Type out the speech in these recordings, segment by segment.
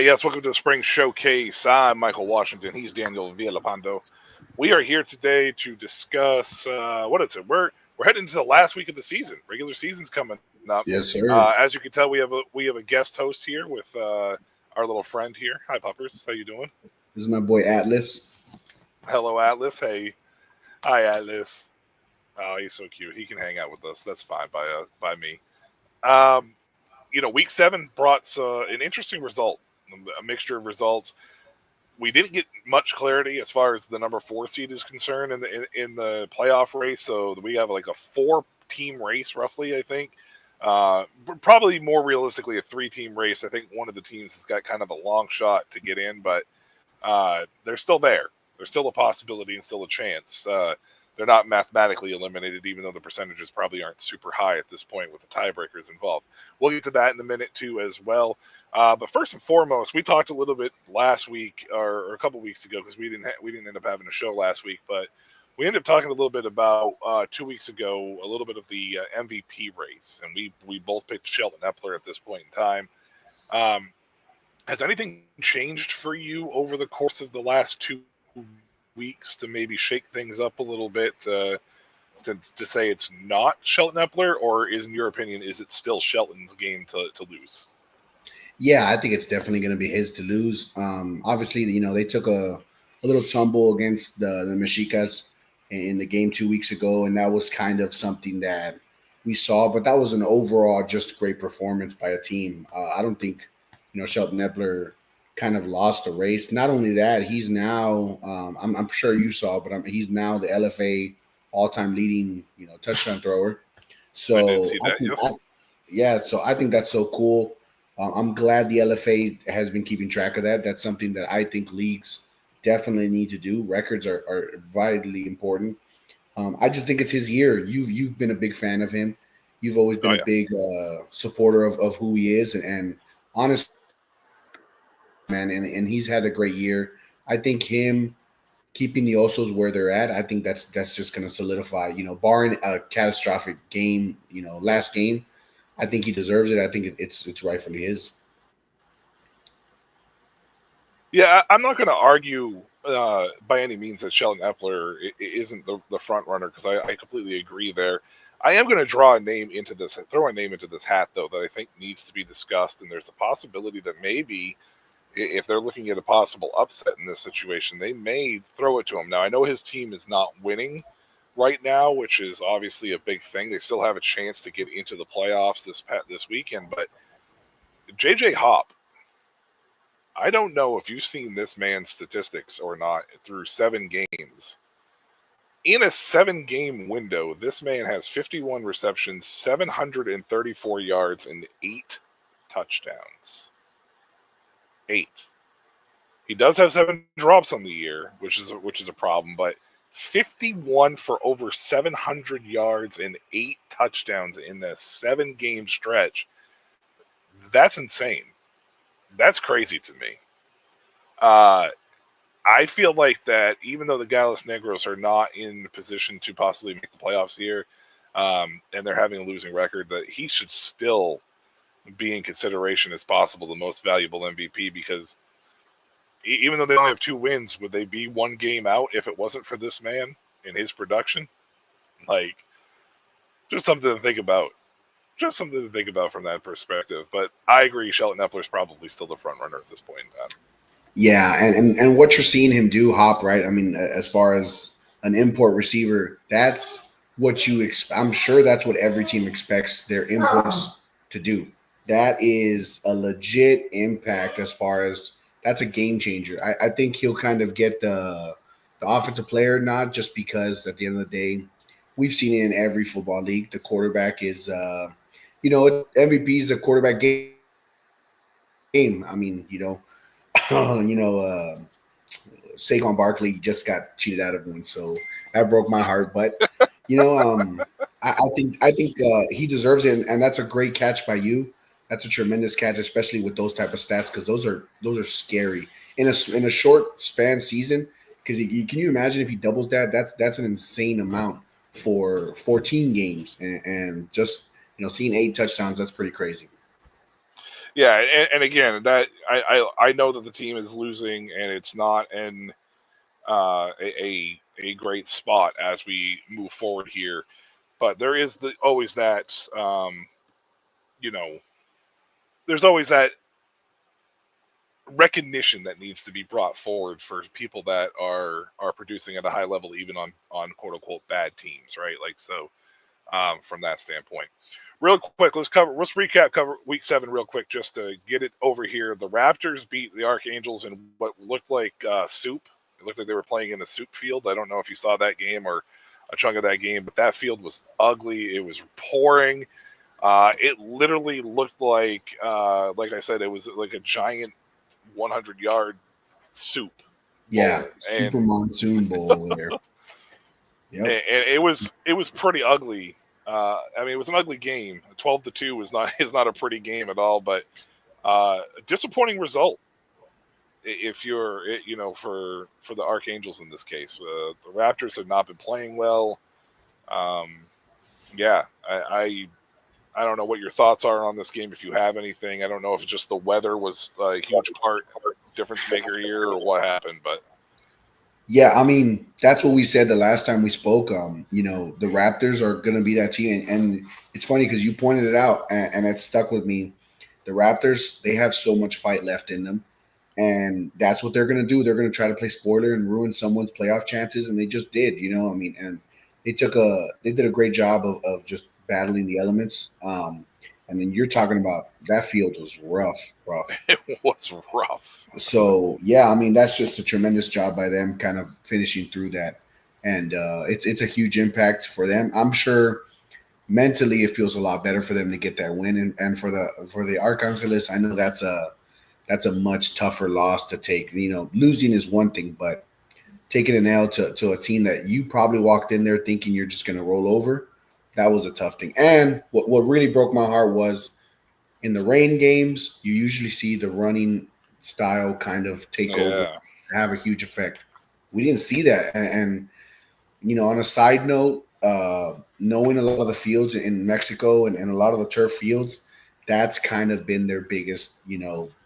Yes, welcome to the Spring Showcase. I'm Michael Washington. He's Daniel Villalpando. We are here today to discuss what is it? We're heading into the last week of the season. Regular season's coming up. Yes, sir. As you can tell, we have a guest host here with our little friend here. Hi, Puppers. How you doing? This is my boy Atlas. Hello, Atlas. Hey, hi, Atlas. Oh, he's so cute. He can hang out with us. That's fine by me. Week 7 brought an interesting result. A mixture of results. We didn't get much clarity as far as the number 4 seed is concerned in the playoff race. So we have like a 4-team race, roughly. I think probably more realistically a 3-team race. I think one of the teams has got kind of a long shot to get in, but they're still there. There's still a possibility and still a chance. They're not mathematically eliminated, even though the percentages probably aren't super high at this point with the tiebreakers involved. We'll get to that in a minute too as well. But first and foremost, we talked a little bit last week or a couple weeks ago because we didn't end up having a show last week, but we ended up talking a little bit about 2 weeks ago, a little bit of the MVP race, and we both picked Shelton Epler at this point in time. Has anything changed for you over the course of the last 2 weeks to maybe shake things up a little bit to say it's not Shelton Epler, or in your opinion, is it still Shelton's game to lose? Yeah, I think it's definitely going to be his to lose. Obviously, they took a little tumble against the Mexicas in the game 2 weeks ago, and that was kind of something that we saw, but that was an overall just great performance by a team. I don't think, Shelton Epler kind of lost the race. Not only that, he's now, I'm sure you saw, but he's now the LFA all-time leading, touchdown thrower. So I did see that, yes. So I think that's so cool. I'm glad the LFA has been keeping track of that. That's something that I think leagues definitely need to do. Records are vitally important. I just think it's his year. You've been a big fan of him. You've always been a big supporter of who he is, and honestly, man, and he's had a great year. I think him keeping the Osos where they're at, I think that's just going to solidify. Barring a catastrophic game, last game, I think he deserves it. I think it's rightfully his. Yeah, I'm not going to argue by any means that Shelton Epler isn't the front runner, because I completely agree there. I am going to throw a name into this hat, though, that I think needs to be discussed, and there's a possibility that maybe if they're looking at a possible upset in this situation, they may throw it to him. Now, I know his team is not winning right now, which is obviously a big thing. They still have a chance to get into the playoffs this weekend, but JJ Hop, I don't know if you've seen this man's statistics or not through 7 games. In a 7-game window, this man has 51 receptions, 734 yards, and 8 touchdowns. 8. He does have 7 drops on the year, which is a problem, but 51 for over 700 yards and 8 touchdowns in a 7-game stretch. That's insane. That's crazy to me. I feel like that even though the Gallos Negros are not in position to possibly make the playoffs here, and they're having a losing record, that he should still be in consideration as possible the most valuable MVP, because even though they only have 2 wins, would they be 1 game out if it wasn't for this man and his production? Like, just something to think about. Just something to think about from that perspective. But I agree, Shelton Epler is probably still the front runner at this point in time. Yeah, and what you're seeing him do, Hop, right? I mean, as far as an import receiver, that's what you I'm sure that's what every team expects their inputs to do. That is a legit impact as far as that's a game changer. I think he'll kind of get the offensive player nod just because at the end of the day, we've seen it in every football league. The quarterback is MVP is a quarterback game. I mean, Saquon Barkley just got cheated out of one, so that broke my heart. But you know, I think he deserves it, and that's a great catch by you. That's a tremendous catch, especially with those type of stats, because those are scary in a short span season. Because can you imagine if he doubles that? That's an insane amount for 14 games, and just seeing 8 touchdowns. That's pretty crazy. Yeah, and again, that I know that the team is losing, and it's not a great spot as we move forward here. But there is always that you know there's always that recognition that needs to be brought forward for people that are producing at a high level, even on quote unquote bad teams, right? Like so, from that standpoint. Real quick, let's recap cover week 7 real quick just to get it over here. The Raptors beat the Archangels in what looked like soup. It looked like they were playing in a soup field. I don't know if you saw that game or a chunk of that game, but that field was ugly. It was pouring. It literally looked like I said, it was like a giant 100-yard soup Yeah, bowl, super monsoon bowl over there. Yep. and it was pretty ugly. I mean, it was an ugly game. 12-2 is not is not a pretty game at all, but a disappointing result if you're for the Archangels in this case. The Raptors have not been playing well. Um, yeah, I don't know what your thoughts are on this game. If you have anything, I don't know if it's just the weather was a huge part difference maker here or what happened, but Yeah, I mean, that's what we said the last time we spoke. The Raptors are going to be that team. And it's funny because you pointed it out, and it stuck with me. The Raptors, they have so much fight left in them. And that's what they're going to do. They're going to try to play spoiler and ruin someone's playoff chances. And they just did, I mean, and they did a great job of just battling the elements. And then you're talking about that field was rough, rough. it was rough. So yeah, I mean that's just a tremendous job by them, kind of finishing through that, and it's a huge impact for them. I'm sure mentally it feels a lot better for them to get that win, and for the Arcangelists, I know that's a much tougher loss to take. Losing is one thing, but taking an L to a team that you probably walked in there thinking you're just going to roll over, that was a tough thing. And what really broke my heart was in the rain games, you usually see the running style kind of take over, Yeah. have a huge effect. We didn't see that, and on a side note, knowing a lot of the fields in Mexico and a lot of the turf fields, that's kind of been their biggest,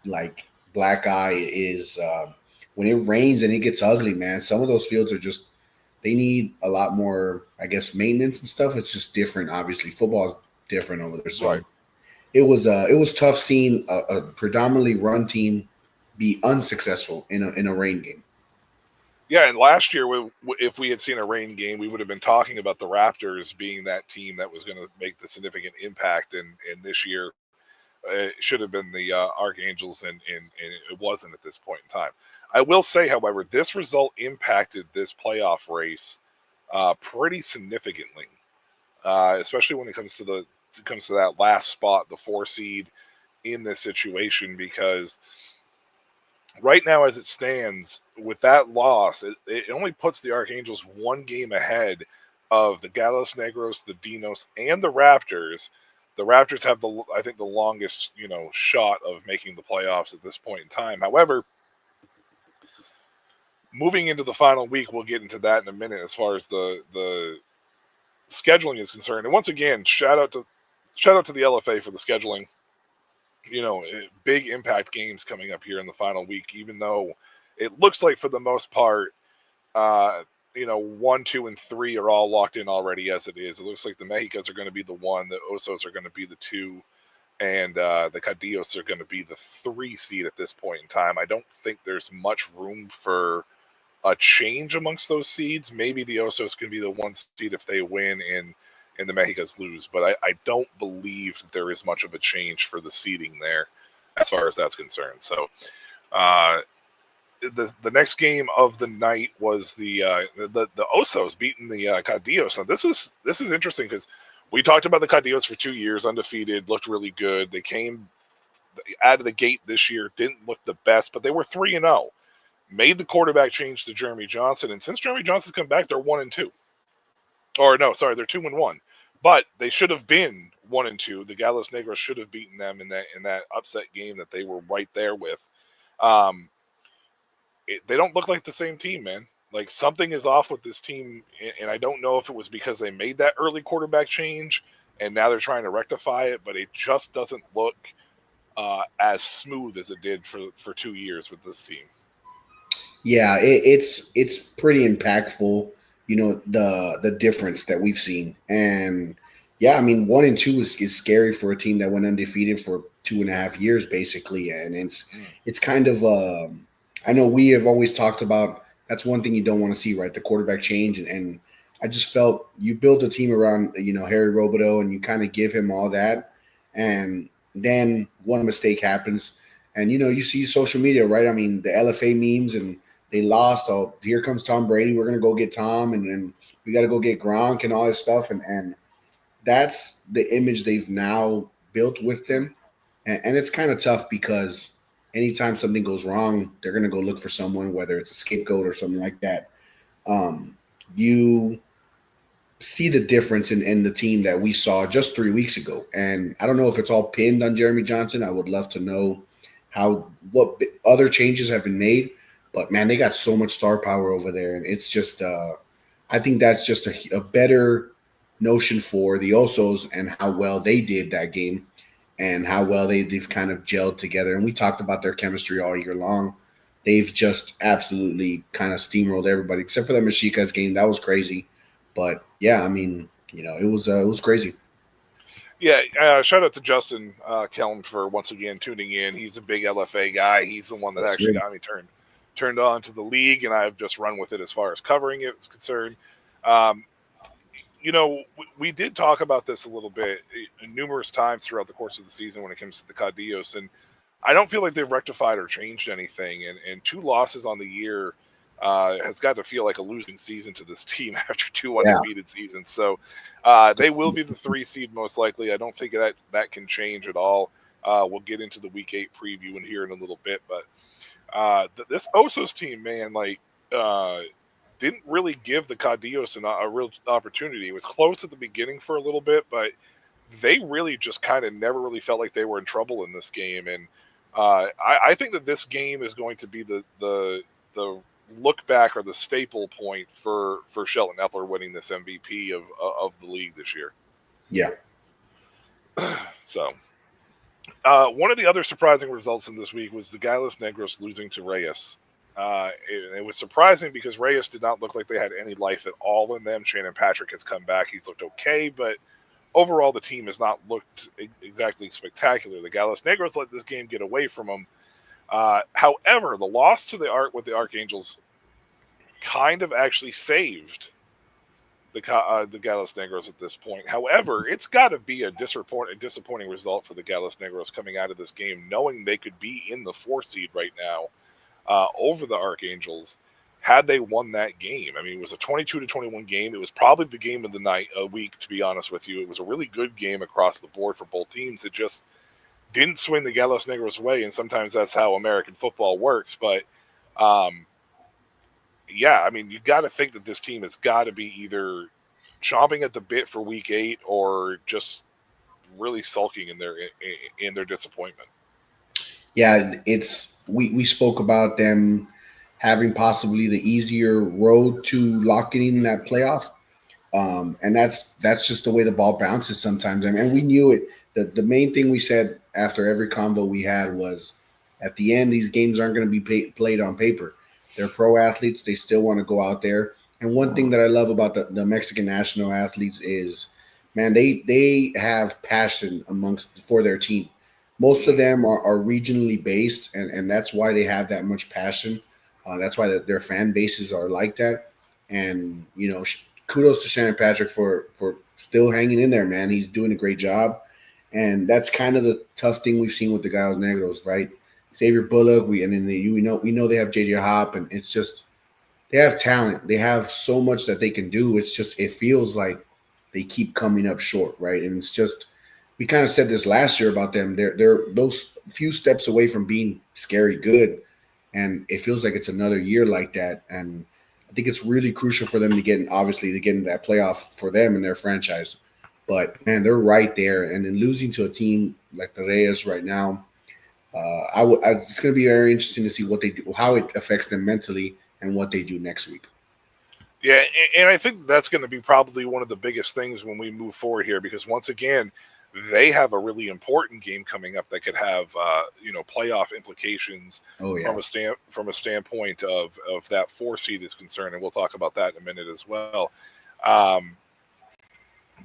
like black eye is when it rains and it gets ugly, man. Some of those fields are just they need a lot more, I guess, maintenance and stuff. It's just different. Obviously, football is different over there, Right. so it was tough seeing a predominantly run team be unsuccessful in a rain game. Yeah, and last year, if we had seen a rain game, we would have been talking about the Raptors being that team that was going to make the significant impact. And this year, it should have been the Archangels, and it wasn't at this point in time. I will say, however, this result impacted this playoff race pretty significantly, especially when it comes to that last spot, the 4 seed in this situation, because right now, as it stands, with that loss, it only puts the Archangels 1 game ahead of the Galos Negros, the Dinos, and the Raptors. The Raptors have I think, the longest, shot of making the playoffs at this point in time. However, moving into the final week, we'll get into that in a minute as far as the scheduling is concerned. And once again, shout out to the LFA for the scheduling. Big impact games coming up here in the final week, even though it looks like for the most part, uh, 1, 2, and 3 are all locked in already as it is. It looks like the Mexicas are going to be the 1, the Osos are going to be the 2, and the Cadillos are going to be the 3 seed at this point in time. I don't think there's much room for a change amongst those seeds. Maybe the Osos can be the 1 seed if they win and the Mexicas lose, but I don't believe that there is much of a change for the seeding there as far as that's concerned. So uh, the next game of the night was the Osos beating the Cadillos. Now this is interesting because we talked about the Cadillos for 2 years, undefeated, looked really good. They came out of the gate this year, didn't look the best, but they were 3-0. Made the quarterback change to Jeremy Johnson, and since Jeremy Johnson's come back, they're 1-2. Or no, sorry, they're 2-1. But they should have been 1-2. The Gallos Negros should have beaten them in that upset game that they were right there with. Um, they don't look like the same team, man. Like something is off with this team, and I don't know if it was because they made that early quarterback change and now they're trying to rectify it, but it just doesn't look as smooth as it did for 2 years with this team. Yeah, it's pretty impactful. The difference that we've seen, and yeah, I mean 1-2 is scary for a team that went undefeated for 2.5 years basically, and it's kind of I know we have always talked about that's one thing you don't want to see, right? The quarterback change, and I just felt you build a team around Harry Robideau and you kind of give him all that, and then one mistake happens, and you see social media, right? I mean the LFA memes and they lost. Oh, here comes Tom Brady. We're gonna go get Tom, and then we got to go get Gronk and all this stuff. And that's the image they've now built with them. And it's kind of tough because anytime something goes wrong, they're gonna go look for someone, whether it's a scapegoat or something like that. You see the difference in the team that we saw just 3 weeks ago. And I don't know if it's all pinned on Jeremy Johnson. I would love to know what other changes have been made. But man, they got so much star power over there, and it's just I think that's just a better notion for the Osos and how well they did that game and how well they've kind of gelled together. And we talked about their chemistry all year long. They've just absolutely kind of steamrolled everybody except for the Mexica's game. That was crazy. But yeah, I mean, it was crazy. Yeah, shout out to Justin Kelm for once again tuning in. He's a big LFA guy. He's the one that actually got me turned on to the league, and I've just run with it as far as covering it is concerned. We did talk about this a little bit numerous times throughout the course of the season when it comes to the Cadillos, and I don't feel like they've rectified or changed anything. And 2 losses on the year has got to feel like a losing season to this team after 2 undefeated seasons. So they will be the 3 seed most likely. I don't think that can change at all. We'll get into the Week 8 preview in here in a little bit, but this Osos team, man, didn't really give the Cadillos a real opportunity. It was close at the beginning for a little bit, but they really just kind of never really felt like they were in trouble in this game. And I think that this game is going to be the look back or the staple point for Shelton Epler winning this MVP of the league this year. Yeah. So. One of the other surprising results in this week was the Gallos Negros losing to Reyes. It was surprising because Reyes did not look like they had any life at all in them. Shannon Patrick has come back. He's looked okay, but overall the team has not looked exactly spectacular. The Gallos Negros let this game get away from them. However, the loss to the Archangels kind of actually saved the Gallos Negros at this point. However, it's got to be a disappointing result for the Gallos Negros coming out of this game, knowing they could be in the 4 seed right now over the Archangels had they won that game. I mean, it was a 22-21 game. It was probably the game of the week, to be honest with you. It was a really good game across the board for both teams. It just didn't swing the Gallos Negros way, and sometimes that's how American football works. But yeah, I mean, you got to think that this team has got to be either chomping at the bit for Week 8 or just really sulking in their disappointment. Yeah, we spoke about them having possibly the easier road to locking in that playoff, and that's just the way the ball bounces sometimes. I mean, and we knew it. The main thing we said after every combo we had was, at the end, these games aren't going to be played on paper. They're pro athletes. They still want to go out there. And one thing that I love about the Mexican national athletes is, man, they have passion for their team. Most of them are regionally based, and that's why they have that much passion. That's why their fan bases are like that. And kudos to Shannon Patrick for still hanging in there, man. He's doing a great job, and that's kind of the tough thing we've seen with the Gallos Negros, right? Xavier Bullock, and then we know they have JJ Hop, and it's just they have talent. They have so much that they can do. It's just it feels like they keep coming up short, right? And it's just we kind of said this last year about them. They're those few steps away from being scary good, and it feels like it's another year like that. And I think it's really crucial for them to get into that playoff for them and their franchise. But man, they're right there, and then losing to a team like the Reyes right now, it's going to be very interesting to see what they do, how it affects them mentally, and what they do next week. Yeah, and I think that's going to be probably one of the biggest things when we move forward here, because once again, they have a really important game coming up that could have playoff implications Oh yeah, from a standpoint of that 4 seed is concerned, and we'll talk about that in a minute as well. Um,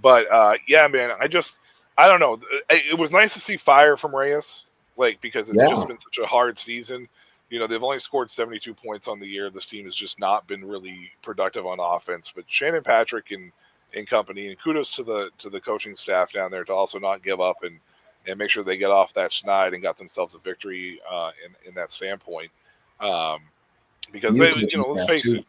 but yeah, man, I don't know. It was nice to see fire from Reyes, like because it's just yeah, been such a hard season. They've only scored 72 points on the year. This team has just not been really productive on offense. But Shannon Patrick and company, and kudos to the coaching staff down there to also not give up and make sure they get off that schneid and got themselves a victory in that standpoint. Um, because new they, coaching let's staff face too. it,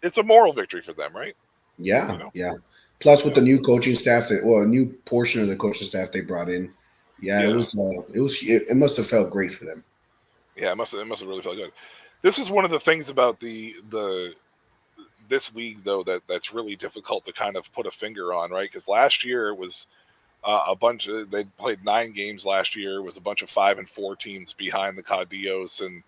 it's a moral victory for them, right? You Yeah, know, yeah. Plus, with yeah, the new coaching staff, a new portion of the coaching staff they brought in, yeah, yeah, it must have felt great for them. yeah. It must have really felt good. This is one of the things about the this league though that's really difficult to kind of put a finger on, right? Because last year it was a bunch of they played 9 games last year. It was a bunch of 5-4 teams behind the Caudillos, and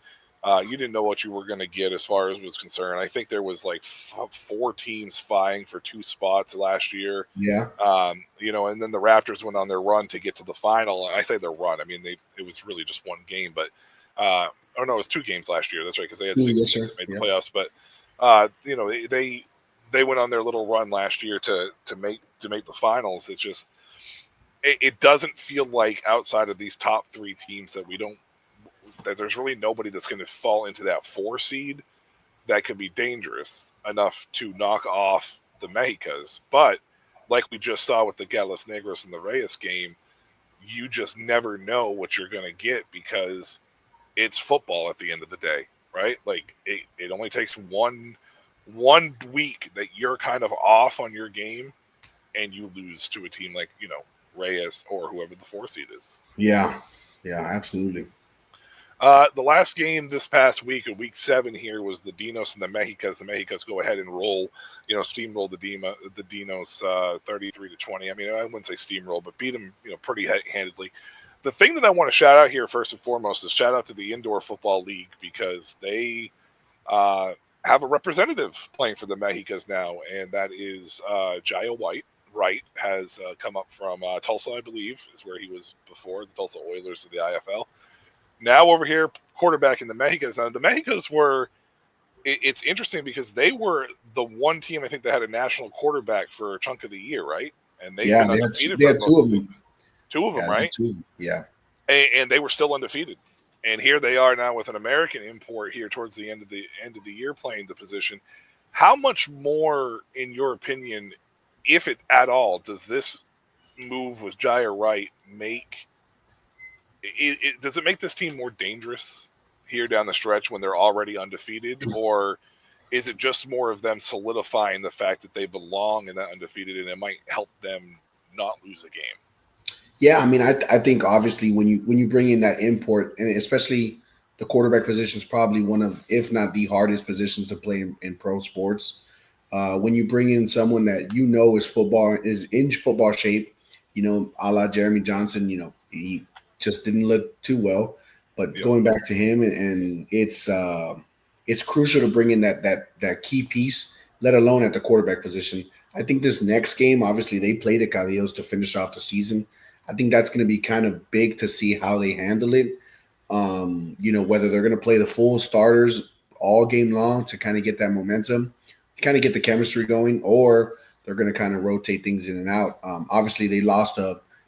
you didn't know what you were going to get as far as was concerned. I think there was like 4 teams vying for 2 spots last year. Yeah, And then the Raptors went on their run to get to the final. I say their run, I mean it was really just 1 game, but oh no, it was 2 games last year. That's right, because they had 6 yes, teams sir. that made the Yeah, playoffs. But they went on their little run last year to make the finals. It's just it doesn't feel like outside of these top 3 teams that there's really nobody that's going to fall into that 4 seed that could be dangerous enough to knock off the Mexicas. But like we just saw with the Gallos Negros and the Reyes game, you just never know what you're going to get because it's football at the end of the day, right? Like it only takes one week that you're kind of off on your game and you lose to a team like, Reyes or whoever the 4 seed is. yeah, yeah. Absolutely. The last game this past week, in week 7 here, was the Dinos and the Mexicas. The Mexicas go ahead and steamroll the Dinos 33-20. I mean, I wouldn't say steamroll, but beat them, pretty handedly. The thing that I want to shout out here first and foremost is shout out to the Indoor Football League, because they have a representative playing for the Mexicas now, and that is Jaya White. Wright has come up from Tulsa, I believe, is where he was before, the Tulsa Oilers of the IFL. Now over here, quarterback in the Mexicas. Now the Mexicas it's interesting because they were the one team I think that had a national quarterback for a chunk of the year, right? And they've Yeah, been undefeated they for had most two of of the season. them. 2 of them, Yeah, they had right? two. Yeah, And they were still undefeated. And here they are now with an American import here towards the end of the year playing the position. How much more, in your opinion, if it at all, does this move with Jair Wright make does it make this team more dangerous here down the stretch when they're already undefeated, or is it just more of them solidifying the fact that they belong in that undefeated and it might help them not lose a game? yeah. I mean, I think obviously when you bring in that import, and especially the quarterback position is probably one of, if not the hardest positions to play in pro sports. When you bring in someone that is in football shape, a la Jeremy Johnson, he just didn't look too well. But Yep. going back to him, and it's crucial to bring in that key piece, let alone at the quarterback position. I think this next game, obviously, they play the Caballeros to finish off the season. I think that's going to be kind of big to see how they handle it. Whether they're going to play the full starters all game long to kind of get that momentum, kind of get the chemistry going, or they're going to kind of rotate things in and out. Obviously, they lost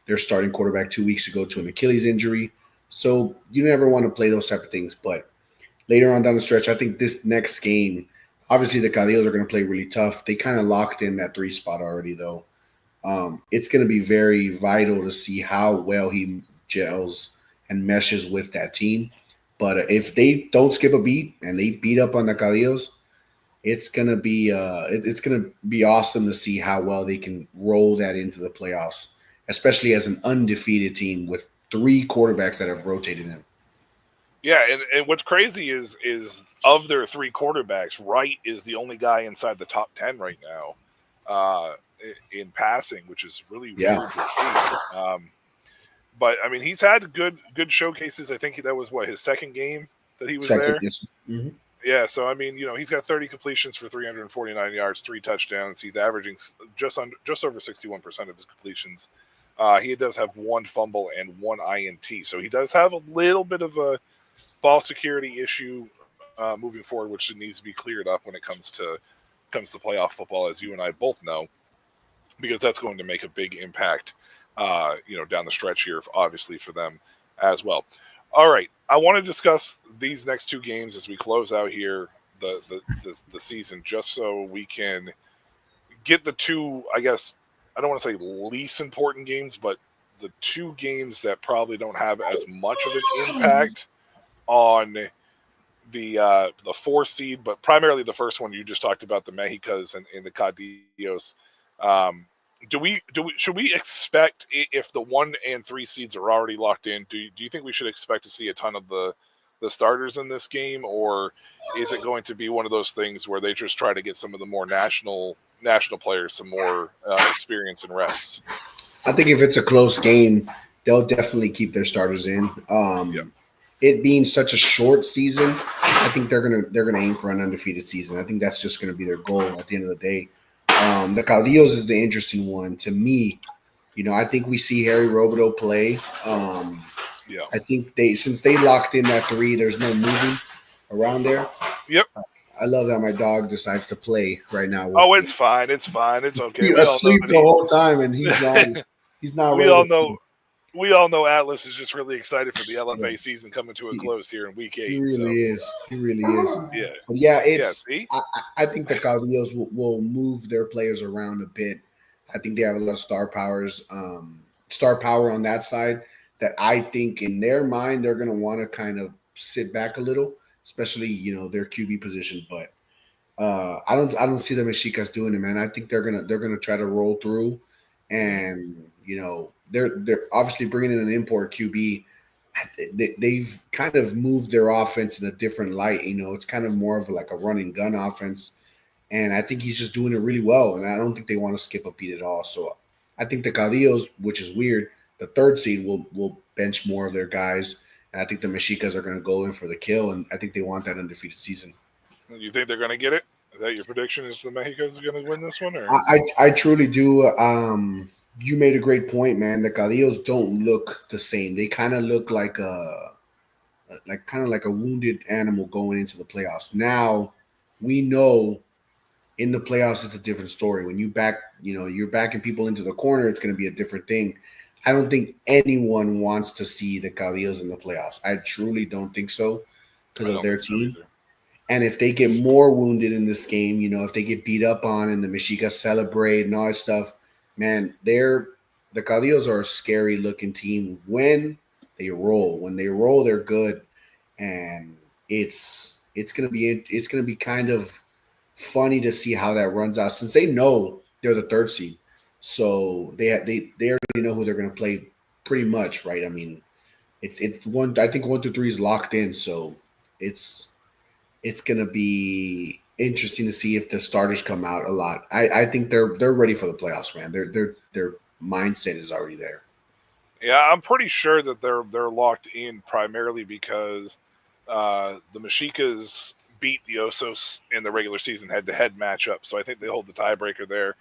their starting quarterback 2 weeks ago to an Achilles injury, so you never want to play those type of things. But later on down the stretch, I think this next game, obviously the Cadillos are going to play really tough. They kind of locked in that 3 spot already, though. It's going to be very vital to see how well he gels and meshes with that team. But if they don't skip a beat and they beat up on the Cadillos, it's gonna be awesome to see how well they can roll that into the playoffs, especially as an undefeated team with 3 quarterbacks that have rotated in. Yeah, and what's crazy is of their 3 quarterbacks, Wright is the only guy inside the top 10 right now in passing, which is really Yeah, weird to see. But I mean, he's had good showcases. I think that was his second game that he was second, there. yes. Mm-hmm. Yeah, so I mean, he's got 30 completions for 349 yards, 3 touchdowns. He's averaging just over 61% of his completions. He does have 1 fumble and 1 INT, so he does have a little bit of a ball security issue moving forward, which needs to be cleared up when it comes to playoff football, as you and I both know, because that's going to make a big impact, down the stretch here, obviously for them as well. All right, I want to discuss these next 2 games as we close out here the season, just so we can get the 2, I guess, I don't want to say least important games, but the 2 games that probably don't have as much of an impact on the 4 seed, but primarily the first one you just talked about, the Mexicas and the Cadillos. Should we expect, if the 1 and 3 seeds are already locked in, do you think we should expect to see a ton of the starters in this game, or is it going to be one of those things where they just try to get some of the more national players some more experience and reps? I think if it's a close game, they'll definitely keep their starters in. Yep. It being such a short season, I think they're gonna aim for an undefeated season. I think that's just gonna be their goal at the end of the day. The Caudillos is the interesting one to me. I think we see Harry Robideau play. Yeah. I think since they locked in that 3, there's no moving around there. Yep. I love that my dog decides to play right now. Oh, it's fine. It's fine. It's okay. He's We all know asleep the whole time, and he's not. He's not we ready. all know Atlas is just really excited for the LFA Yeah. season coming to a close here in week 8. He really is. He really is. Yeah. But yeah, See? I think the Caudillos will move their players around a bit. I think they have a lot of star power on that side that I think in their mind they're going to want to kind of sit back a little, especially their QB position. But I don't see the Mexicas doing it, man. I think they're gonna try to roll through, and they're obviously bringing in an import QB. They've kind of moved their offense in a different light. It's kind of more of like a run and gun offense, and I think he's just doing it really well. And I don't think they want to skip a beat at all. So I think the Cadillos, which is weird, the 3rd seed will bench more of their guys, and I think the Mexicas are going to go in for the kill, and I think they want that undefeated season. You think they're going to get it? Is that your prediction? Is the Mexicas going to win this one? Or I truly do. You made a great point, man. The Cadillos don't look the same. They kind of look like a wounded animal going into the playoffs. Now we know in the playoffs it's a different story. When you're backing people into the corner, it's going to be a different thing. I don't think anyone wants to see the Cadillos in the playoffs. I truly don't think so because of their team. And if they get more wounded in this game, if they get beat up on and the Mexicas celebrate and all that stuff, man, the Cadillos are a scary looking team when they roll. When they roll, they're good, and it's gonna be kind of funny to see how that runs out since they know they're the 3rd seed, so they already know who they're gonna play pretty much, right? I mean, it's one. I think 1 through 3 is locked in, so it's going to be interesting to see if the starters come out a lot. I think they're ready for the playoffs, man. Their mindset is already there. Yeah, I'm pretty sure that they're locked in primarily because the Mexicas beat the Osos in the regular season head-to-head matchup, so I think they hold the tiebreaker there.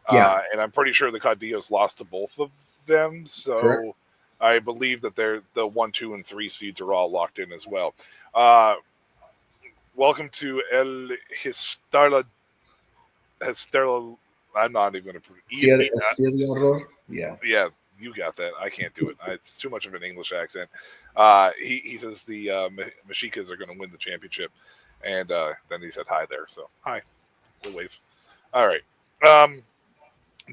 Yeah, and I'm pretty sure the Cadillos lost to both of them, so correct. I believe that the 1, 2, and 3 seeds are all locked in as well. Welcome to El Histarla. I'm not even going to Still horror. Yeah. Yeah, You got that. I can't do it. It's too much of an English accent. He says the Mexicas are going to win the championship, and then he said hi there. So hi, we'll wave. All right.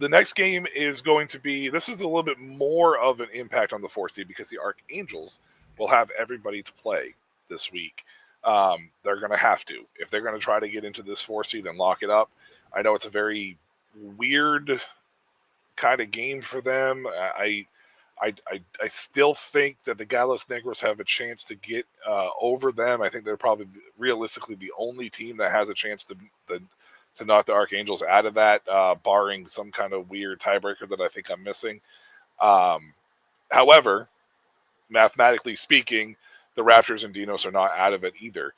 The next game is going to be. This is a little bit more of an impact on the 4 seed because the Archangels will have everybody to play this week. They're going to have to if they're going to try to get into this 4 seed and lock it up. I know it's a very weird kind of game for them. I still think that the Gallos Negros have a chance to get over them. I think they're probably realistically the only team that has a chance to knock the Archangels out of that, barring some kind of weird tiebreaker that I think I'm missing. However, mathematically speaking, the Raptors and Dinos are not out of it either.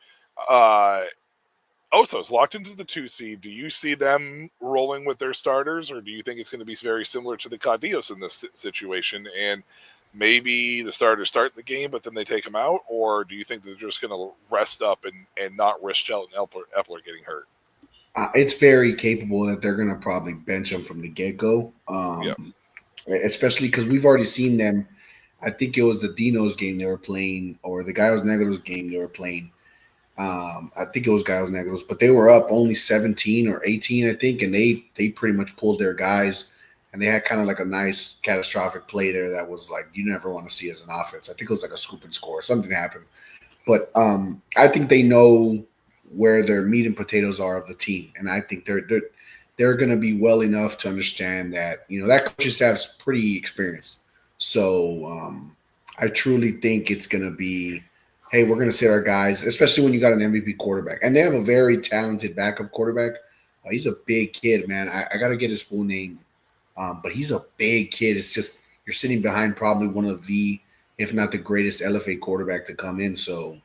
Osos locked into the 2 seed. Do you see them rolling with their starters, or do you think it's going to be very similar to the Caudillos in this situation? And maybe the starters start the game, but then they take them out, or do you think they're just going to rest up and not risk Shelton Epler getting hurt? It's very capable that they're going to probably bench them from the get-go, especially because we've already seen them. I think it was the Dinos game they were playing, or the Gallos Negros game they were playing. I think it was Gallos Negros, but they were up only 17 or 18, I think, and they pretty much pulled their guys, and they had kind of like a nice catastrophic play there that was like you never want to see as an offense. I think it was like a scoop and score. Something happened. But I think they know where their meat and potatoes are of the team, and I think they're going to be well enough to understand that that coaching staff's pretty experienced. So I truly think it's going to be, hey, we're going to sit our guys, especially when you got an MVP quarterback, and they have a very talented backup quarterback. He's a big kid, man. I got to get his full name, but he's a big kid. It's just you're sitting behind probably one of the, if not the greatest LFA quarterback to come in. So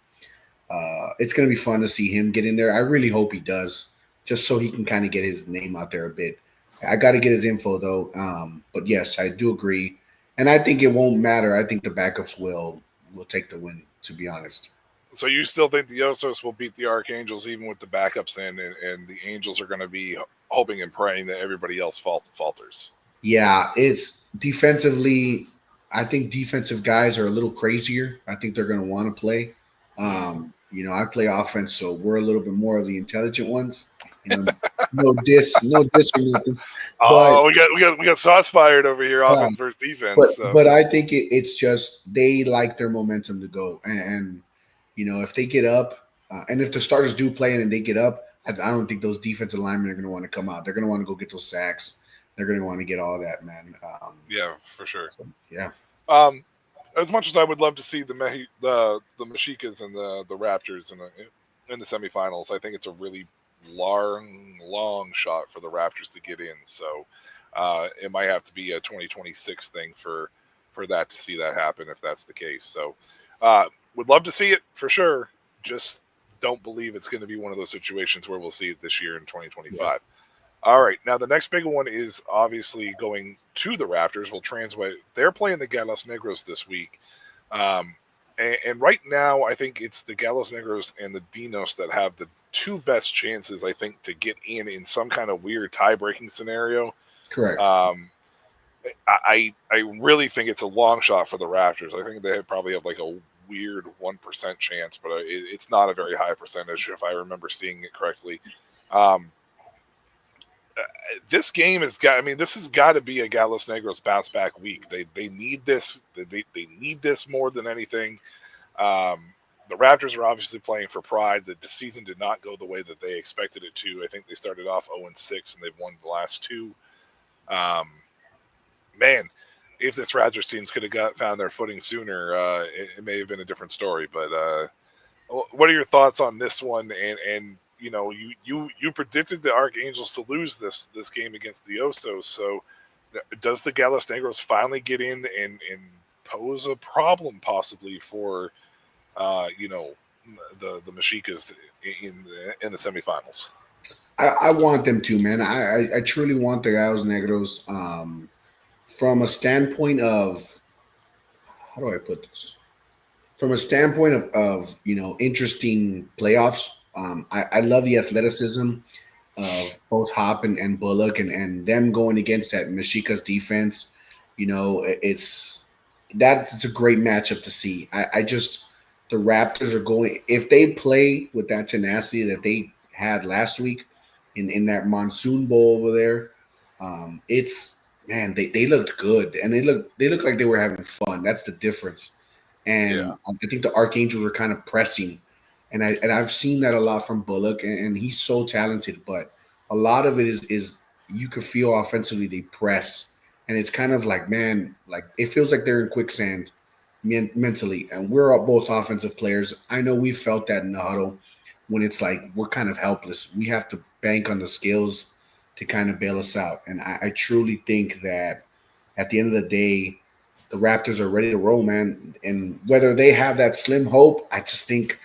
it's going to be fun to see him get in there. I really hope he does, just so he can kind of get his name out there a bit. I got to get his info, though. But, yes, I do agree. And I think it won't matter. I think the backups will take the win, to be honest. So you still think the Osos will beat the Archangels even with the backups in, and the Angels are going to be hoping and praying that everybody else falters? Yeah, it's defensively. I think defensive guys are a little crazier. I think they're going to want to play. I play offense, so we're a little bit more of the intelligent ones. No diss or nothing. Oh, we got shots fired over here, offense versus defense. But I think it's just they like their momentum to go, and if they get up, and if the starters do play and they get up, I don't think those defensive linemen are going to want to come out. They're going to want to go get those sacks. They're going to want to get all that, man. Yeah, for sure. So, yeah. As much as I would love to see the Mexicas and the Raptors in the semifinals, I think it's a really long shot for the Raptors to get in. So it might have to be a 2026 thing for that to see that happen if that's the case. So would love to see it for sure. Just don't believe it's going to be one of those situations where we'll see it this year in 2025. Yeah. All right. Now, the next big one is obviously going to the Raptors. We'll translate. They're playing the Gallos Negros this week. And right now, I think it's the Gallos Negros and the Dinos that have the two best chances, I think, to get in some kind of weird tie-breaking scenario. Correct. I really think it's a long shot for the Raptors. I think they probably have like a weird 1% chance, but it's not a very high percentage if I remember seeing it correctly. This game has got. I mean, this has got to be a Gallos Negros bounce back week. They need this. They need this more than anything. The Raptors are obviously playing for pride. The season did not go the way that they expected it to. I think they started off 0-6 and they've won the last two. Man, if this Raptors team could have found their footing sooner, it may have been a different story. But what are your thoughts on this one? And you predicted the Archangels to lose this game against the Osos. So does the Gallos Negros finally get in and pose a problem possibly for the Mexicas in the semifinals? I want them to, man. I truly want the Gallos Negros from a standpoint of, how do I put this? From a standpoint of interesting playoffs. I love the athleticism of both Hop and Bullock and them going against that Mexicas defense. It's a great matchup to see. I just the Raptors are going if they play with that tenacity that they had last week in that monsoon bowl over there. It's man, they looked good and they looked like they were having fun. That's the difference. Yeah. And I think the Archangels are kind of pressing, and I've seen that a lot from Bullock, and he's so talented. But a lot of it is you could feel offensively they press, and it's kind of like man, like it feels like they're in quicksand mentally. And we're all both offensive players. I know we felt that in the huddle when it's like we're kind of helpless. We have to bank on the skills to kind of bail us out. And I truly think that at the end of the day, the Raptors are ready to roll, man. And whether they have that slim hope, I just think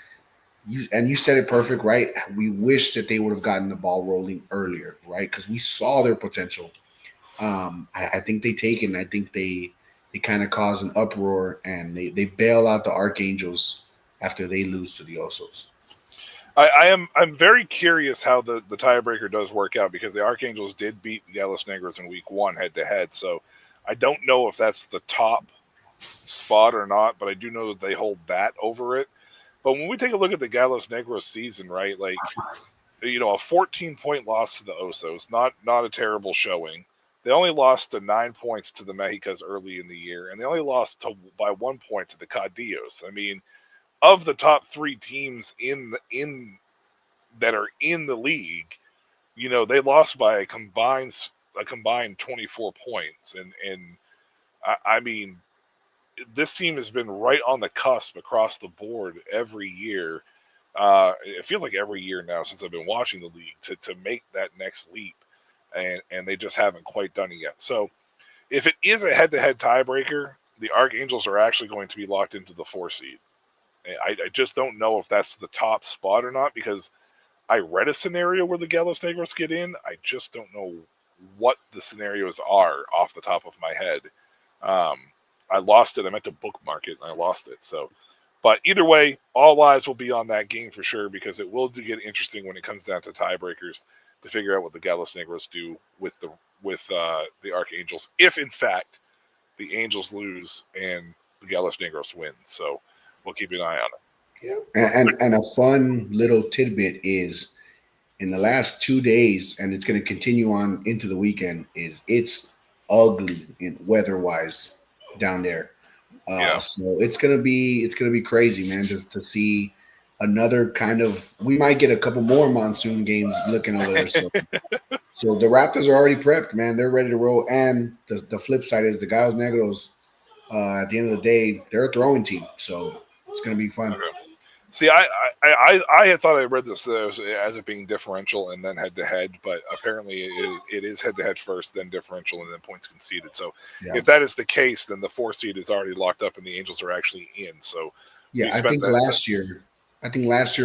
you said it perfect, right? We wish that they would have gotten the ball rolling earlier, right? Because we saw their potential. I think they take it, and I think they kind of cause an uproar, and they bail out the Archangels after they lose to the Osos. I'm very curious how the tiebreaker does work out because the Archangels did beat Gallos Negros in week 1 head to head. So I don't know if that's the top spot or not, but I do know that they hold that over it. But when we take a look at the Gallos Negros season, right, like a 14-point loss to the Osos, not a terrible showing. They only lost to 9 points to the Mexicas early in the year, and they only lost by 1 point to the Cadillos. I mean, of the top 3 teams in that are in the league, they lost by a combined 24 points, and I mean, this team has been right on the cusp across the board every year. It feels like every year now since I've been watching the league to make that next leap, and they just haven't quite done it yet. So if it is a head-to-head tiebreaker, the Archangels are actually going to be locked into the 4 seed. I just don't know if that's the top spot or not because I read a scenario where the Gallos Negros get in. I just don't know what the scenarios are off the top of my head. Um, I lost it. I meant to bookmark it, and I lost it. So, but either way, all eyes will be on that game for sure because it will get interesting when it comes down to tiebreakers to figure out what the Gallos Negros do with the Archangels if in fact the Angels lose and the Gallos Negros win. So we'll keep an eye on it. Yeah. And a fun little tidbit is in the last 2 days, and it's going to continue on into the weekend. Is it's ugly in weather wise down there. Yeah. So it's gonna be crazy, man, to see another kind of. We might get a couple more monsoon games looking over there. So the Raptors are already prepped, man. They're ready to roll. And the flip side is the Gallos Negros. At the end of the day, they're a throwing team, so it's gonna be fun. Okay. See, I had thought I read this as it being differential and then head to head, but apparently it is head to head first, then differential, and then points conceded. So Yeah, if that is the case, then the 4 seed is already locked up and the Angels are actually in. So we yeah. I spent think that. last year,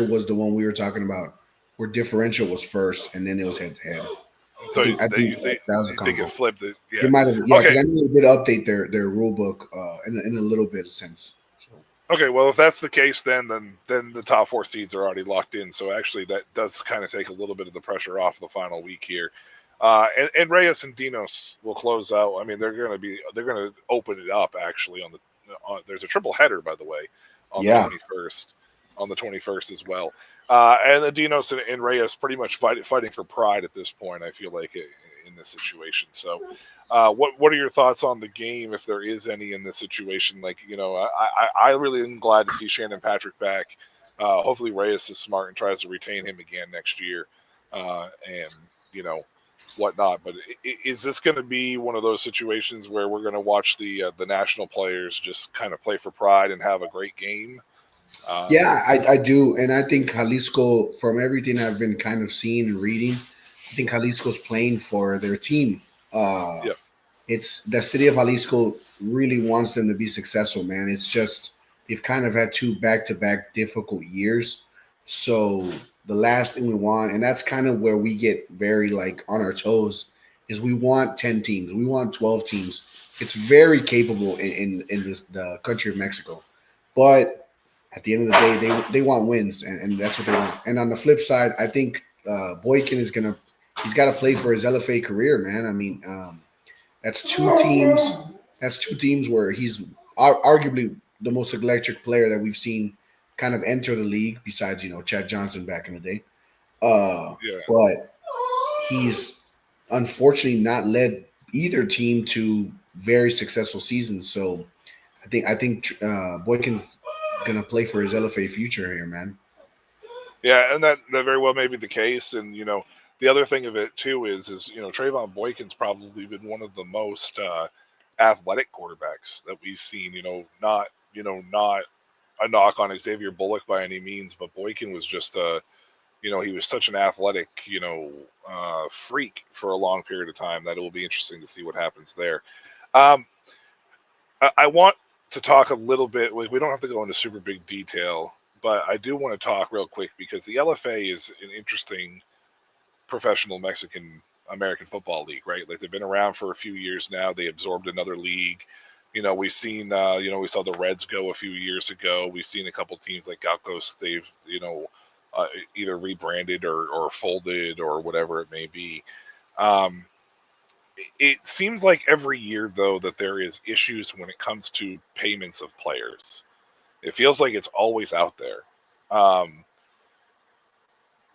was the one we were talking about where differential was first, and then it was head to head. I So think I that think you think that was a you think it combo. flipped it? They Yeah. might have, yeah, because Okay. I know they did update their rule book in a little bit of sense. So, Okay. Well, if that's the case, then the top 4 seeds are already locked in. So actually, that does kind of take a little bit of the pressure off the final week here. And Reyes and Dinos will close out. I mean, they're going to open it up actually there's a triple header by the way on the yeah, 21st as well. And the Dinos and Reyes pretty much fighting for pride at this point. I feel like in this situation. So, what are your thoughts on the game if there is any in this situation? Like I really am glad to see Shannon Patrick back. Hopefully Reyes is smart and tries to retain him again next year. And whatnot. But is this going to be one of those situations where we're going to watch the national players just kind of play for pride and have a great game? Um, yeah, I do, and I think Jalisco, from everything I've been kind of seeing and reading, I think Jalisco's playing for their team. Uh, yeah, it's the city of Jalisco really wants them to be successful, man. It's just they've kind of had 2 back-to-back difficult years. So the last thing we want, and that's kind of where we get very like on our toes, is we want 10 teams, we want 12 teams. It's very capable in the country of Mexico, but at the end of the day, they want wins, and that's what they want. And on the flip side, I think Boykin he's got to play for his LFA career, man. I mean, that's 2 teams That's two teams where he's arguably the most electric player that we've seen kind of enter the league, besides Chad Johnson back in the day. Yeah. But he's unfortunately not led either team to very successful seasons. So I think Boykin's gonna play for his LFA future here, man. Yeah, and that very well may be the case. And the other thing of it too is Trayvon Boykin's probably been one of the most athletic quarterbacks that we've seen. Not a knock on Xavier Bullock by any means, but Boykin was just he was such an athletic freak for a long period of time that it will be interesting to see what happens there. Um, I want to talk a little bit. We don't have to go into super big detail, but I do want to talk real quick because the LFA is an interesting professional Mexican American football league, right? Like they've been around for a few years now. They absorbed another league. We've seen, we saw the Reds go a few years ago. We've seen a couple teams like Galcos. They've, either rebranded or folded or whatever it may be. Um, it seems like every year, though, that there is issues when it comes to payments of players. It feels like it's always out there. Um,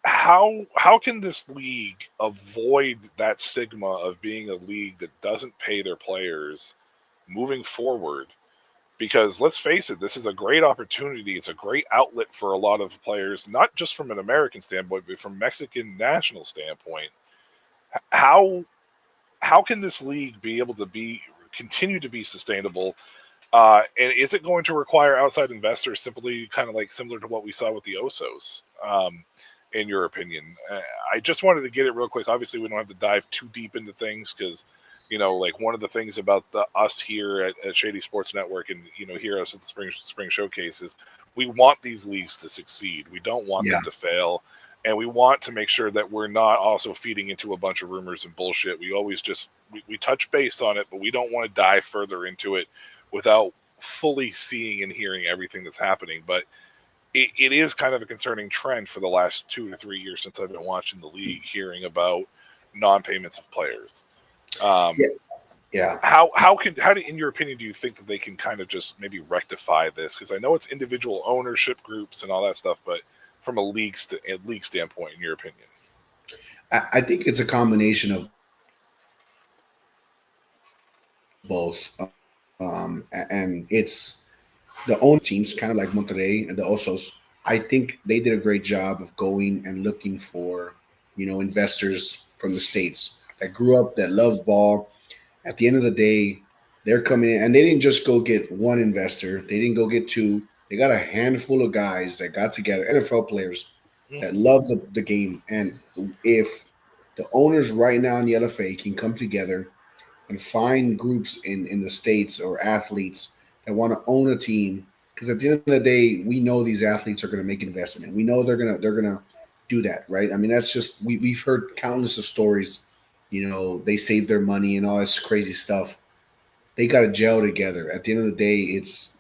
how can this league avoid that stigma of being a league that doesn't pay their players moving forward? Because let's face it, this is a great opportunity. It's a great outlet for a lot of players, not just from an American standpoint, but from Mexican national standpoint. How how can this league be able to be continue to be sustainable? And is it going to require outside investors, simply kind of like similar to what we saw with the Osos? In your opinion, I just wanted to get it real quick. Obviously, we don't have to dive too deep into things because, like one of the things about us here at Shady Sports Network and here us at the Spring Showcase is we want these leagues to succeed. We don't want Yeah, them to fail, and we want to make sure that we're not also feeding into a bunch of rumors and bullshit. We always just we touch base on it, but we don't want to dive further into it without fully seeing and hearing everything that's happening. But it is kind of a concerning trend for the last 2 to 3 years since I've been watching the league, hearing about non-payments of players. yeah, Um, yeah. in your opinion, do you think that they can kind of just maybe rectify this? Because I know it's individual ownership groups and all that stuff, but from a league standpoint, in your opinion? I think it's a combination of both. And it's the own teams, kind of like Monterrey and the Osos. I think they did a great job of going and looking for, investors from the states that grew up, that love ball. At the end of the day, they're coming in, and they didn't just go get one investor. They didn't go get two. They got a handful of guys that got together, NFL players Mm, that love the game. And if the owners right now in the LFA can come together and find groups in the states or athletes that want to own a team, because at the end of the day we know these athletes are going to make investment. We know they're gonna do that, right? I mean, that's just we've heard countless of stories. They save their money and all this crazy stuff. They got to gel together. At the end of the day, it's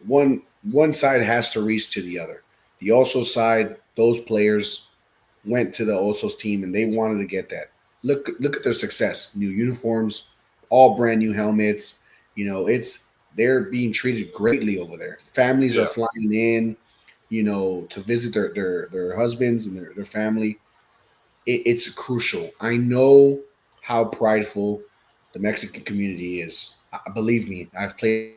one side has to reach to the other. The also side, those players went to the Osos team and they wanted to get that. Look at their success. New uniforms, all brand new helmets. It's they're being treated greatly over there. Families are yeah, flying in, to visit their husbands and their family. It's crucial. I know how prideful the Mexican community is. Believe me, I've played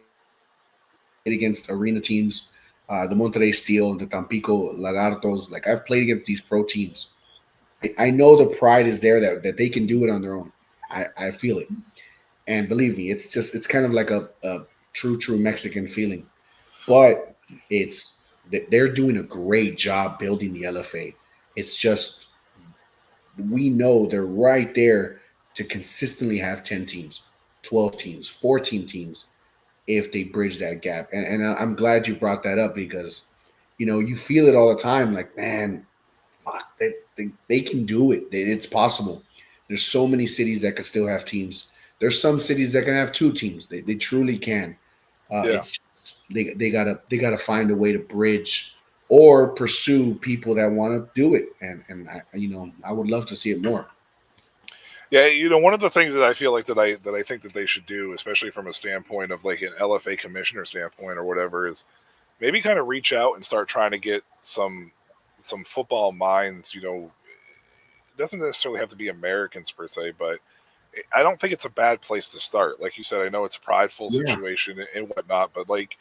against arena teams, the Monterrey Steel, the Tampico Lagartos. Like I've played against these pro teams. I know the pride is there that they can do it on their own. I feel it. And believe me, it's kind of like a true Mexican feeling. But they're doing a great job building the LFA. It's just we know they're right there to consistently have 10 teams, 12 teams, 14 teams if they bridge that gap. And I'm glad you brought that up because you feel it all the time. Like, man, fuck, they can do it. It's possible. There's so many cities that could still have teams. There's some cities that can have two teams. They truly can. yeah. It's just, they gotta find a way to bridge or pursue people that want to do it. And I would love to see it more. Yeah, one of the things that I feel like that I think that they should do, especially from a standpoint of like an LFA commissioner standpoint or whatever, is maybe kind of reach out and start trying to get some football minds. It doesn't necessarily have to be Americans per se, but I don't think it's a bad place to start. Like you said, I know it's a prideful Yeah, situation and whatnot, but like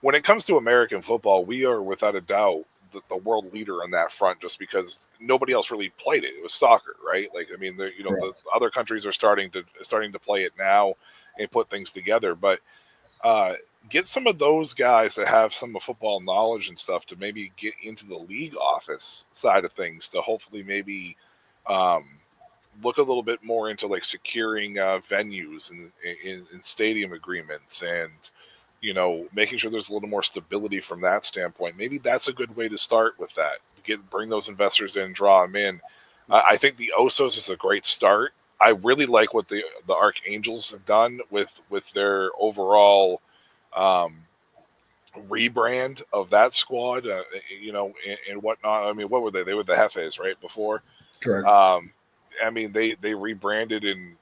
when it comes to American football, we are without a doubt the world leader on that front, just because nobody else really played it. It was soccer, right? Like, I mean, the correct. other countries are starting to play it now and put things together, but uh, get some of those guys that have some of football knowledge and stuff to maybe get into the league office side of things to hopefully maybe um, look a little bit more into like securing venues and stadium agreements and making sure there's a little more stability from that standpoint. Maybe that's a good way to start with that. Bring those investors in, draw them in. I think the Osos is a great start. I really like what the Archangels have done with their overall um, rebrand of that squad. And whatnot. I mean, what were they? They were the Jefes, right? Before. Correct. Um, I mean, they rebranded and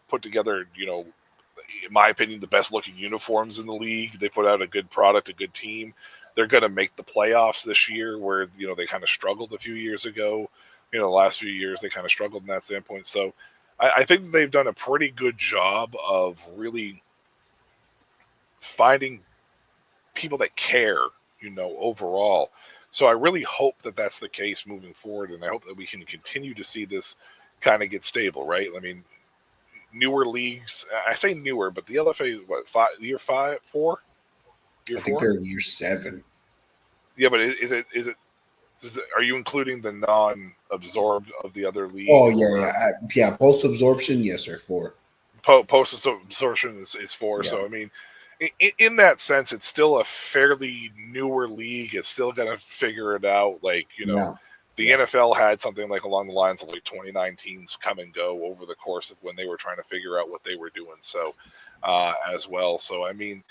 put together, in my opinion, the best looking uniforms in the league. They put out a good product, a good team. They're going to make the playoffs this year, where they kind of struggled a few years ago. The last few years they kind of struggled in that standpoint. So I think that they've done a pretty good job of really finding people that care, overall. So I really hope that that's the case moving forward, and I hope that we can continue to see this kind of get stable, right? I mean, newer leagues. I say newer, but the LFA is what, year five, four, year I think four. they're in year 7. Yeah, but are you including the non-absorbed of the other league, Oh yeah, or yeah. Post absorption, yes, sir. 4. post absorption is four? Yeah, So I mean, in that sense, it's still a fairly newer league. It's still going to figure it out. Like, yeah, the yeah. NFL had something like along the lines of like 2019's come and go over the course of when they were trying to figure out what they were doing. So, as well. So, I mean,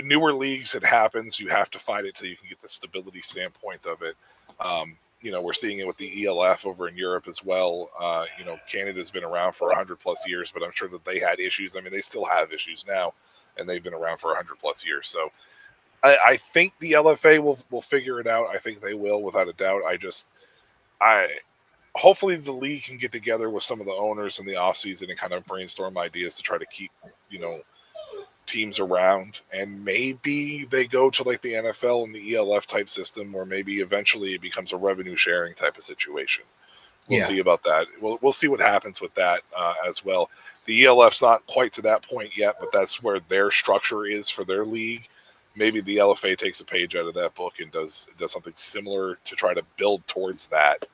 newer leagues, it happens. You have to fight it till you can get the stability standpoint of it. We're seeing it with the ELF over in Europe as well. Canada's been around for 100 plus years, but I'm sure that they had issues. I mean, they still have issues now, and they've been around for 100 plus years. So I think the LFA will figure it out. I think they will, without a doubt. I hopefully the league can get together with some of the owners in the offseason and kind of brainstorm ideas to try to keep, teams around, and maybe they go to like the NFL and the ELF type system, or maybe eventually it becomes a revenue sharing type of situation. We'll Yeah. see about that. We'll see what happens with that as well. The ELF's not quite to that point yet, but that's where their structure is for their league. Maybe the LFA takes a page out of that book and does something similar to try to build towards that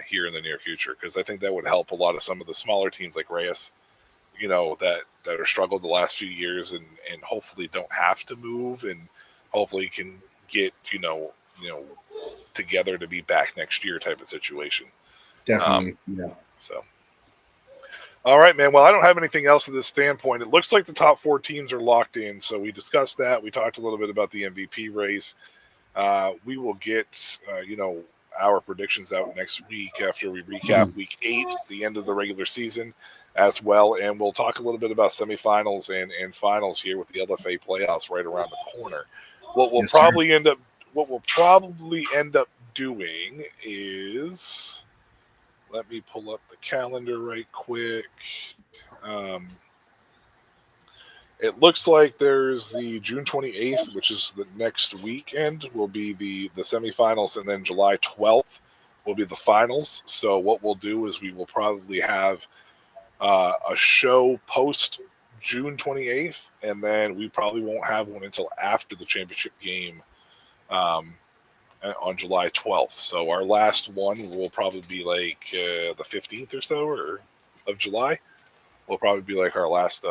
here in the near future, because I think that would help a lot of some of the smaller teams like Reyes, that are struggled the last few years, and hopefully don't have to move, and hopefully can get together to be back next year type of situation. Um, Definitely. Yeah. so, all right, man. Well, I don't have anything else at this standpoint. It looks like the top four teams are locked in. So we discussed that. We talked a little bit about the MVP race. We will get, our predictions out next week after we recap week 8, the end of the regular season as well. And we'll talk a little bit about semifinals and finals here with the LFA playoffs right around the corner. What we'll Yes, sir. probably end up doing is, let me pull up the calendar right quick. Um, it looks like there's the June 28th, which is the next weekend, will be the semifinals, and then July 12th will be the finals. So what we'll do is we will probably have a show post June 28th, and then we probably won't have one until after the championship game on July 12th. So our last one will probably be like the 15th or so, or of July. Will probably be like our last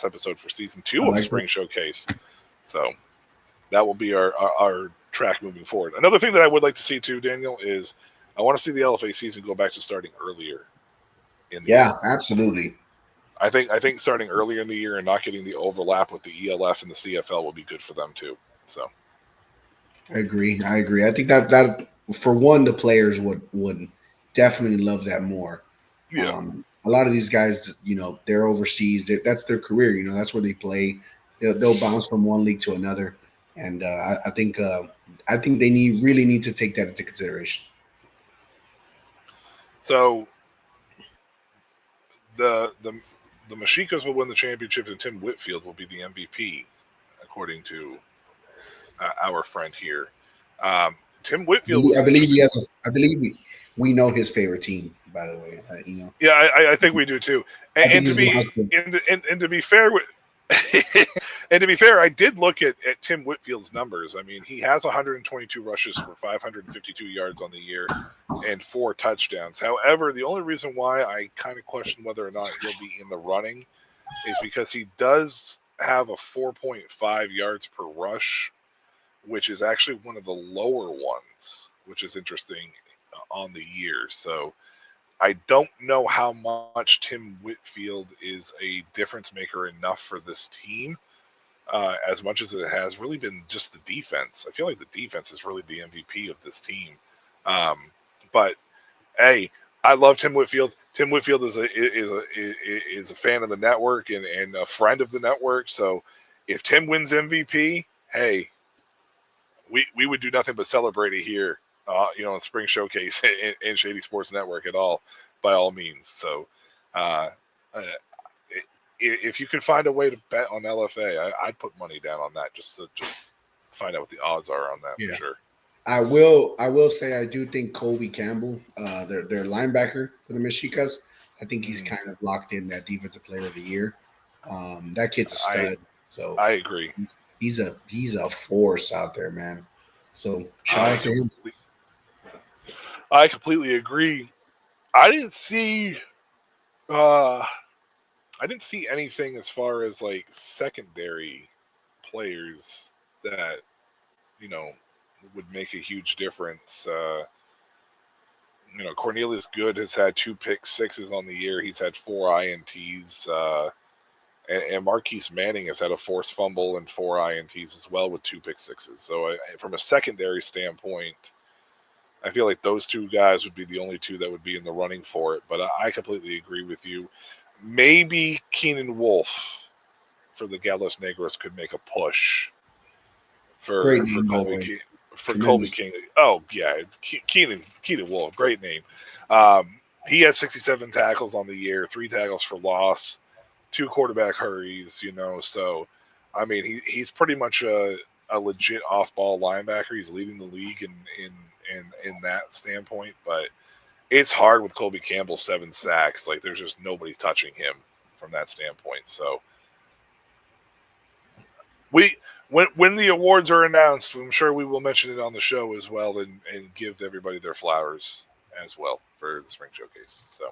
episode for season 2 I of like that. Spring Showcase. So that will be our track moving forward. Another thing that I would like to see too, Daniel, is I want to see the LFA season go back to starting earlier in the Yeah, year. absolutely. I think starting earlier in the year and not getting the overlap with the ELF and the CFL will be good for them too. So I agree. I agree. I think that for one, the players would definitely love that more. yeah, a lot of these guys, they're overseas. That's their career. That's where they play. They'll bounce from one league to another, and I think they really need to take that into consideration. So the Mexicas will win the championship, and Tim Whitfield will be the MVP, according to our friend here. Tim Whitfield was I an believe he interesting. has. I believe we know his favorite team. By the way, Yeah, I think we do too. I think And to he's be locked in. and to be fair, and to be fair, I did look at Tim Whitfield's numbers. I mean, he has 122 rushes for 552 yards on the year and 4 touchdowns. However, the only reason why I kind of question whether or not he'll be in the running is because he does have a 4.5 yards per rush, which is actually one of the lower ones, which is interesting on the year. So I don't know how much Tim Whitfield is a difference maker enough for this team, as much as it has really been just the defense. I feel like the defense is really the MVP of this team. But hey, I love Tim Whitfield. Tim Whitfield is a fan of the network and a friend of the network. So if Tim wins MVP, hey, we would do nothing but celebrate it here, in Spring Showcase in Shady Sports Network at all, by all means. So, uh, uh, if you could find a way to bet on LFA, I'd put money down on that just to find out what the odds are on that for Yeah. sure. I will say I do think Colby Campbell, their linebacker for the Mexicas, I think he's Mm, kind of locked in that defensive player of the year. That kid's a I stud. So I agree. he's a force out there, man. So shout I out to him. completely I completely agree. I didn't see uh I didn't see anything as far as like secondary players that you know would make a huge difference. Cornelius Good has had 2 pick sixes on the year. He's had 4 INTs. And Marquise Manning has had a forced fumble and 4 INTs as well with 2 pick sixes. So, from a secondary standpoint, I feel like those 2 guys would be the only 2 that would be in the running for it. But I completely agree with you. Maybe Keenan Wolf for the Gallos Negros could make a push Great for name, by the Colby way. for Colby Tremendous. King. Oh yeah, it's Keenan Wolf, great name. He had 67 tackles on the year, 3 tackles for loss, 2 quarterback hurries. So I mean he's pretty much a legit off ball linebacker. He's leading the league in that standpoint, but it's hard with Colby Campbell's 7 sacks. Like there's just nobody touching him from that standpoint. So we when the awards are announced, I'm sure we will mention it on the show as well and give everybody their flowers as well for the spring showcase. So,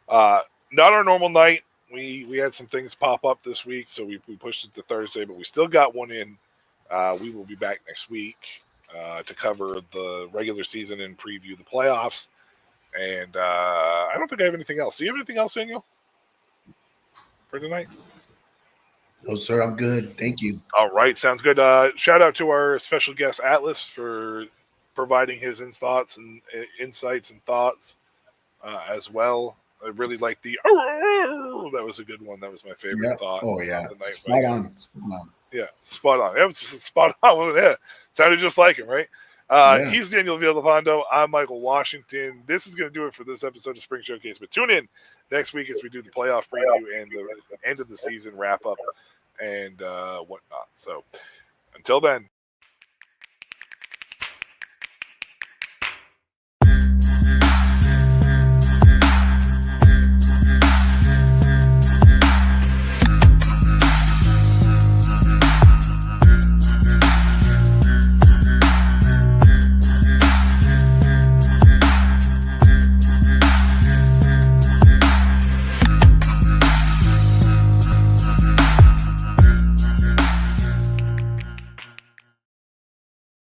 not our normal night. We had some things pop up this week, so we pushed it to Thursday, but we still got one in. We will be back next week to cover the regular season and preview the playoffs. And I don't think I have anything else. Do you have anything else, Daniel, for tonight? Oh, sir, I'm good. Thank you. All right, sounds good. Shout out to our special guest Atlas for providing his thoughts and insights and thoughts as well. I really like the that was a good one. That was my favorite Yeah. thought Oh of yeah. the night by Spot him. on. Spot on. Yeah, spot on. That was spot on. Yeah, sounded just like him, right? Yeah. He's Daniel Villalpando. I'm Michael Washington. This is going to do it for this episode of Spring Showcase. But tune in next week as we do the playoff preview and the end of the season wrap up and whatnot. So until then,